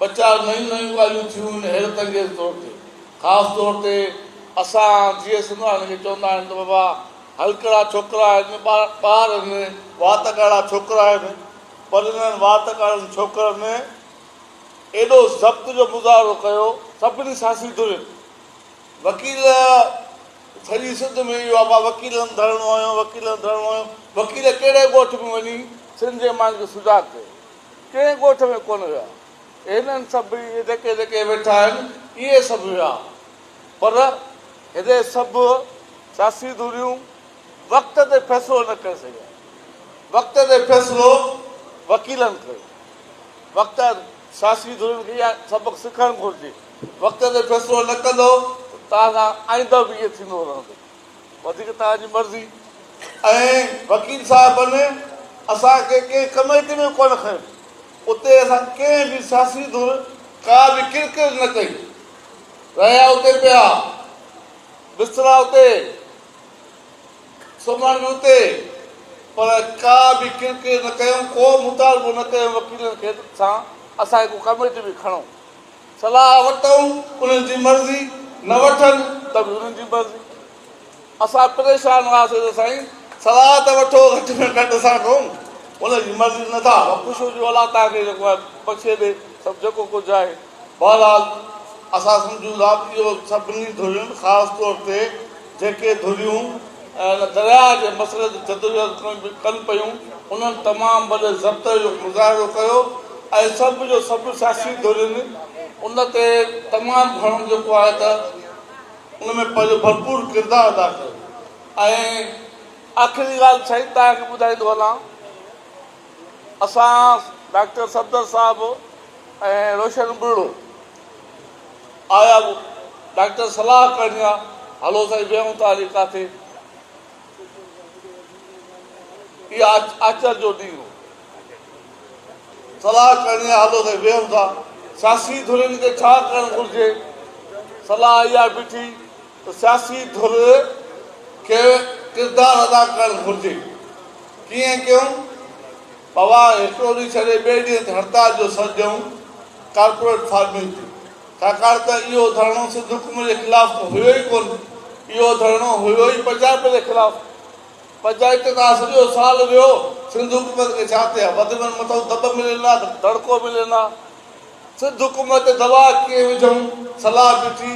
बच्चा नयूं नयूं ॻाल्हियूं थियूं आहिनि हैरत अंगेज़ तौर ते। ख़ासि तौर ते असां जीअं सिंधवाणियुनि खे चवंदा आहिनि त बाबा हलकड़ा छोकिरा आहिनि, ॿार आहिनि, वात ॻाढ़ा छोकिरा आहिनि, पर इन्हनि वात ॻाढ़नि छोकिरनि एॾो ज़ब्त जो मुज़ाहिरो कयो सभिनी सासी धुरियुनि। वकील सॼी सिंध में इहो आहे, वकीलनि धरणो हुयो, वकीलनि धरणो हुयो। वकील कहिड़े ॻोठ में वञी सिंध जे माण्हुनि खे सुजाॻ कयो? कंहिं ॻोठ में कोन विया। हिननि सभु जेके जेके वेठा आहिनि इहे सभु हुआ, पर हिते सभु सियासी धुरियूं वक़्त ते फ़ैसिलो न करे सघिया। वक़्त ते फ़ैसिलो वकीलनि कयो। वक़्त सियासी धुरियुनि खे इहा सबक़ु सिखणु घुरिजे। वक़्त ते फ़ैसिलो न कंदो त तव्हां सां आईंदो बि इहो थींदो रहंदो, वधीक तव्हांजी मर्ज़ी। ऐं वकील साहिबनि असांखे कंहिं कमेटी में कोन खयो, उते असां कंहिं बि सियासी धुर का बि किरकिर न कई। रहिया उते पिया, बिस्तरा उते, सुम्हण बि उते, पर का बि किरकिर न कयूं, को मुतालबो न कयूं वकीलनि खे सां असांखे को कमेटी बि खणूं। सलाह वठूं उन्हनि जी मर्ज़ी, न वठनि त बि उन्हनि जी मर्ज़ी। असां परेशान हुआसीं त साईं सलाह त वठो, घटि में घटि असां कयूं, उनजी मर्ज़ी नथा। ख़ुशि जो अलाह तव्हांखे जेको आहे बख़्शे ॾे सभु जेको कुझु आहे। बहरहाल असां सम्झूं था इहो सभिनी धुरियुनि, ख़ासि तौर ते जेके धुरियूं दरिया जे मसइले ते जदोजहद कनि पियूं, उन्हनि तमामु वॾे ज़ब्त जो मुज़ाहिरो कयो ऐं सभु जो सभु सियासी धुरियुनि उन ते तमामु घणो जेको आहे त उन में पंहिंजो भरपूर किरदारु अदा कयो। ऐं आख़िरी ॻाल्हि साईं तव्हांखे ॿुधाईंदो हलां, असां डॉक्टर सफदर साहिबु ऐं रोशन बुढ़ो आया, डॉक्टर सलाह करणी आहे, हलो साईं विहूं था हली किथे। इहा आचर जो ॾींहुं हो, सलाह करणी आहे, हलो साईं विहूं था। सियासी धुरियुनि खे छा करणु घुरिजे? सलाह इहा बीठी त सियासी धुर खे किरदारु अदा करणु घुरिजे। कीअं कयूं? बाबा हिकिड़ो ॾींहुं छॾे ॿिए ॾींहं ते हड़ताल जो सॾु ॾियूं कॉर्पोरेट फार्मिंग ते, छाकाणि त इहो धरणो सिंध हुकूमत जे ख़िलाफ़ त हुयो ई कोन। इहो धरणो हुयो ई पंजाब जे ख़िलाफ़। पंजाब ते तव्हां सॼो साल वियो, सिंध हुकूमत खे छा थिया? वधि में मथां दॿ मिले न, दड़को मिले न। सिंध हुकूमत ते दवा कीअं विझूं? सलाह बीठी।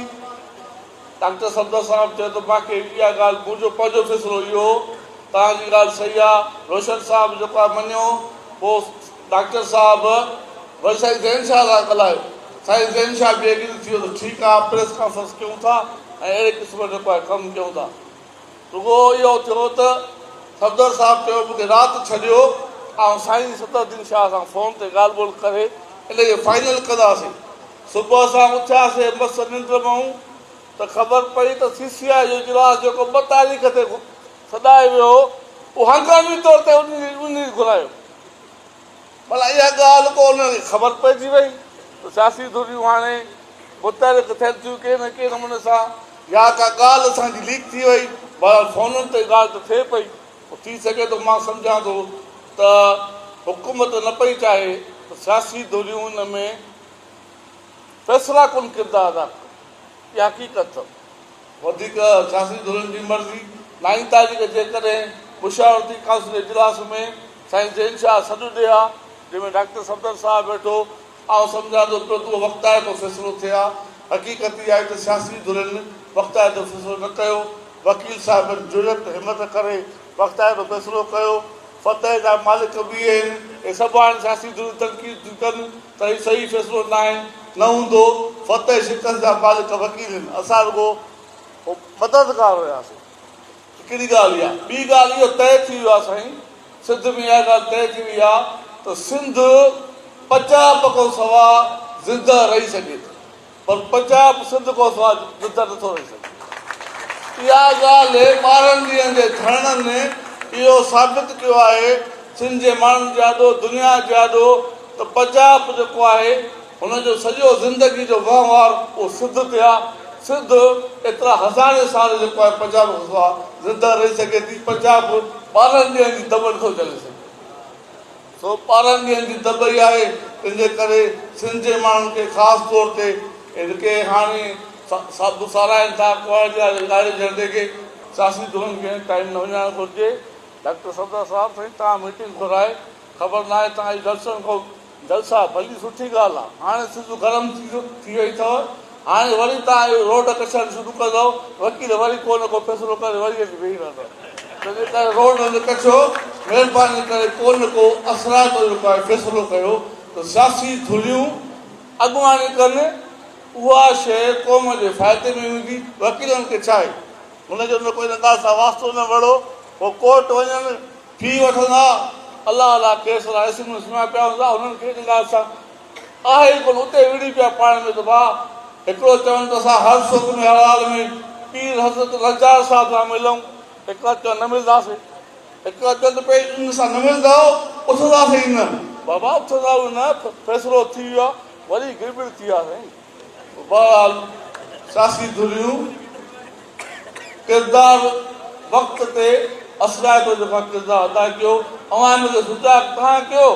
डॉक्टर सफदर साहिबु चयो त मूंखे इहा ॻाल्हि, मुंहिंजो पंहिंजो फ़ैसिलो इहो, तव्हांजी ॻाल्हि सही आहे। रोशन साहिबु जेको आहे मञियो। पोइ डॉक्टर साहिबु वरी साईं ज़ैन शाह सां ॻाल्हायो। साईं ज़ैन शाह बि एग्री थी वियो त ठीकु आहे, प्रेस कॉन्फ्रेंस कयूं था ऐं अहिड़े क़िस्म जो जेको आहे कमु कयूं था। रुॻो इहो थियो त सफदर साहिबु चयो मूंखे राति छॾियो ऐं साईं सतरदीन शाह सां फ़ोन ते ॻाल्हि ॿोल करे इनखे फाइनल कंदासीं। सुबुह असां उथियासीं मस निंड मां त ख़बर पई त CCI जो इजलास जेको 2 तारीख़ ते सॾाए वियो, उहो हंगामी तौर ते उन घुरायो। भला इहा ॻाल्हि को उनखे ख़बर पइजी वई त सियासी धुरियूं हाणे मुतहरिक थियनि थियूं कंहिं न कंहिं नमूने सां, या का ॻाल्हि असांजी लीक थी वई। बहरहाल फ़ोनुनि ते ॻाल्हि त थिए पई। थी सघे थो मां सम्झां थो त हुकूमत न पई चाहे त सियासी धुरियूं हुन में फ़ैसिला कोन किरदारु अदा कनि। इहा हक़ीक़त अथव। वधीक सियासी धुरियुनि जी मर्ज़ी। 9 तारीख़ जेकॾहिं मुशावरती काउंसिल इजलास में साईं ज़ैन शाह सॾु ॾिए हा, जंहिंमें डॉक्टर सफदर साहिबु वेठो, ऐं सम्झां थो पियो त उहो वक़्ताइतो फ़ैसिलो थिए हा। हक़ीक़त इहा आहे त सियासी धुरियुनि वक़्ताइतो फ़ैसिलो न कयो। वकील साहिबनि जुरत हिमत करे वक़्ताइतो फ़ैसिलो कयो। फतह जा मालिक बि आहिनि, इहे सभु हाणे सियासी धुरियूं तनक़ीद थियूं कनि त हीउ सही फ़ैसिलो न आहे, न हूंदो। फतह शिकस्त जा मालिक वकील आहिनि, असां रुॻो मददगार हुयासीं। हिकिड़ी ॻाल्हि इहा। ॿी ॻाल्हि इहो तइ थी वियो आहे साईं, सिंध में इहा ॻाल्हि तइ थी वई आहे त सिंध पंजाब खां सवाइ ज़िंदा रही सघे थो, पर पंजाब सिंध खां सवाइ ज़िंदा नथो रही सघे। इहा ॻाल्हि 12 ॾींहंनि जे धरणनि इहो साबित कयो आहे सिंध जे माण्हुनि जे आॾो, दुनिया जे आॾो, त पंजाब जेको आहे हुनजो सॼो ज़िंदगी जो वहिंवार उहो सिंध ते आहे। सिंध एतिरा हज़ारे साल जेको आहे पंजाब खां ज़िंदा रही सघे थी। पंजाब 12 ॾींहंनि जी दॿ नथो चले सघे। सो 12 ॾींहंनि जी दॿई आहे। तंहिंजे करे सिंध जे माण्हुनि खे ख़ासि तौर ते जेके हाणे सभु साराइनि था गाड़ी झंडे खे, सियासी धुरनि खे टाइम न वञणु घुरिजे। डॉक्टर सफदर साहिबु साईं तव्हां मीटिंग घुराए, ख़बर न आहे तव्हांजी जलसनि खां जलसा भली सुठी ॻाल्हि आहे। हाणे सिधो गरम थी वई अथव, हाणे वरी तव्हां रोड कछण शुरू कंदव, वकील वरी को न को फ़ैसिलो करे वरी अची वेही रहंदव। तंहिंजे करे रोड न कछो, महिरबानी करे को न को असराइतो जेको आहे फ़ैसिलो कयो त सियासी धुरियूं अॻुवाणी कनि, उहा शइ क़ौम जे फ़ाइदे में हूंदी। वकीलनि खे छा आहे, हुनजो न कोई ॻाल्हि सां वास्तो न वड़ो, पोइ कोर्ट वञनि, फी वठंदा, अलाह अलाह केस में सुम्हिया पिया हूंदा, हुननि खे हिन ॻाल्हि सां आहे ई कोन, उते विड़ी पिया पाण में त भाउ हिकिड़ो चवनि त असां हर सुख में हर हाल में पीर हज़रत रज़ाक साहिब सां मिलूं, हिकु चवनि न मिलंदासीं, हिकु चवनि त इन सां न मिलंदव उथंदासीं न, बाबा उथंदा न, फ़ैसिलो थी वियो आहे, वरी गिरबिड़ थी आहे साईं। बहरहाल सियासी धुरियूं किरदार वक़्त ते असराइतो जेका किरदारु अदा कयो, अवाम खे सुजाग तव्हां कयो।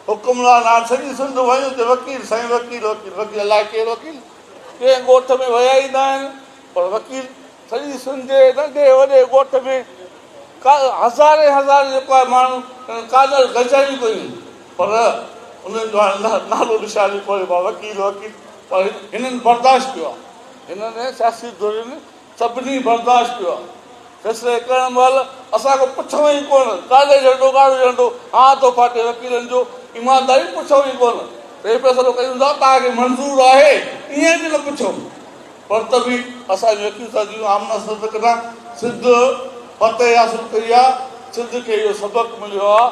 हुकुमरान हाणे सॼी सिंध वञो त वकील साईं, वकील वकील वकील, अलाए केरु वकील, कंहिं ॻोठ में विया ई न आहिनि, पर वकील सॼी सिंध जे नंढे वॾे ॻोठ में हज़ारे हज़ारे जेको आहे माण्हू कागर गजायूं कयूं, पर उन्हनि जो हाणे नालो निशानी कोन्हे वकील वकील, पर हिननि बर्दाश्त कयो आहे, हिननि सियासी धुरियुनि सभिनी बर्दाश्त कयो आहे। फ़ैसिले करण महिल असांखे पुछूं ई कोन, काॾे झंडो काॾो झंडो, हा थो फाटे वकीलनि जो, ईमानदारी पुछूं ई कोन, हे फ़ैसिलो कयूं था तव्हांखे मंज़ूरु आहे, ईअं बि न पुछूं, पर त बि असांजी वकील साहिब आमना सदक न सिंध फतेह हासिल कई आहे, सिंध खे इहो सबक़ु मिलियो आहे,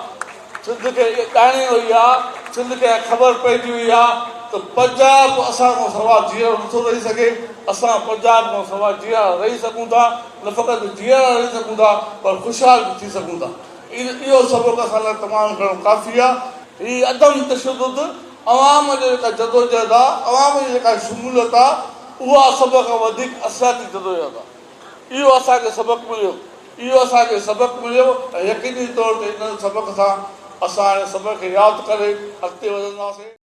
सिंध खे ॼाणी वई आहे, सिंध खे ख़बर पइजी वई आहे त पंजाब असां खां सवाइ जीअरो नथो रही सघे, असां पंजाब खां सवाइ जीअरा रही सघूं था, न फ़क़ति जीअरा रही सघूं था पर ख़ुशहाल बि थी सघूं था। इहो सबक़ु असां लाइ तमामु घणो काफ़ी आहे। हीअ अदम तशदुद, अवाम जो जेका जदोजहद आहे, अवाम जी जेका शमूलियत आहे, उहा सभ खां वधीक असराती जदोजहद आहे। इहो असांखे सबक़ु मिलियो, इहो असांखे सबक़ु मिलियो ऐं यकीनी तौर ते इन सबक़ सां असां हाणे सबक़ खे यादि करे अॻिते वधंदासीं।